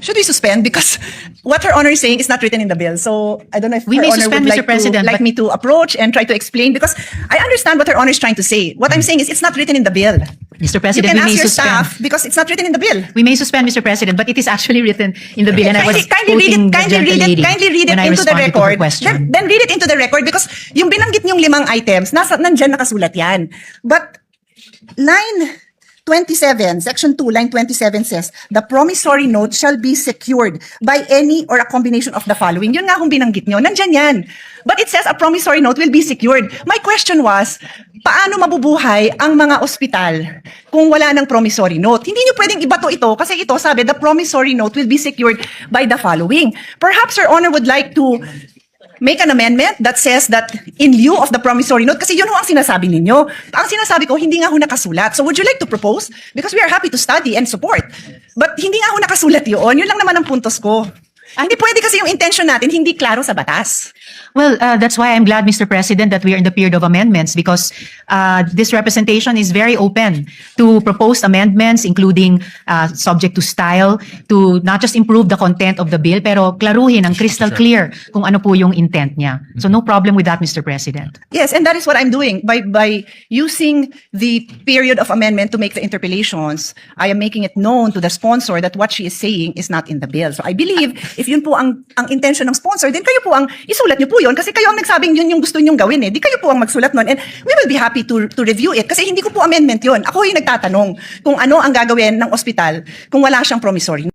Should we suspend? Because what Her Honor is saying is not written in the bill. So I don't know if We Her may Honor suspend, would Mr. like, President, like but- me to approach and try to explain, because I understand what Her Honor is trying to say. What I'm saying is it's not written in the bill. Mr. You President, can we may ask your suspend. staff because it's not written in the bill. We may suspend, Mr. President, but it is actually written in the bill, and I was Kindly read quoting it, the gentle lady kindly read it when I into the responded to her record. question. Then read it into the record, because yung binanggit niyong 5 items, nandyan nakasulat yan. But line 27, section 2, line 27 says, the promissory note shall be secured by any or a combination of the following. Yun nga kung binanggit nyo, nandyan yan. But it says a promissory note will be secured. My question was, paano mabubuhay ang mga ospital kung wala ng promissory note? Hindi nyo pwedeng ibato ito kasi ito sabi, the promissory note will be secured by the following. Perhaps Your Honor would like to make an amendment that says that in lieu of the promissory note, kasi yun ho ang sinasabi ninyo. Ang sinasabi ko, hindi nga ho nakasulat. So would you like to propose? Because we are happy to study and support. But hindi nga ho nakasulat yun. Yun lang naman ang puntos ko. Hindi pwede kasi yung intention natin, hindi klaro sa batas. Well, that's why I'm glad, Mr. President, that we are in the period of amendments, because this representation is very open to proposed amendments, including subject to style, to not just improve the content of the bill, pero klaruhin ang crystal clear kung ano po yung intent niya. So no problem with that, Mr. President. Yes, and that is what I'm doing. By using the period of amendment to make the interpellations, I am making it known to the sponsor that what she is saying is not in the bill. So I believe, if yun po ang intention ng sponsor, then kayo po ang isulat nyo po yun, kasi kayo ang nagsabing yun yung gusto nyong gawin eh. Di kayo po ang magsulat nun. And we will be happy to review it, kasi hindi ko po amendment yun. Ako yung nagtatanong kung ano ang gagawin ng ospital kung wala siyang promissory.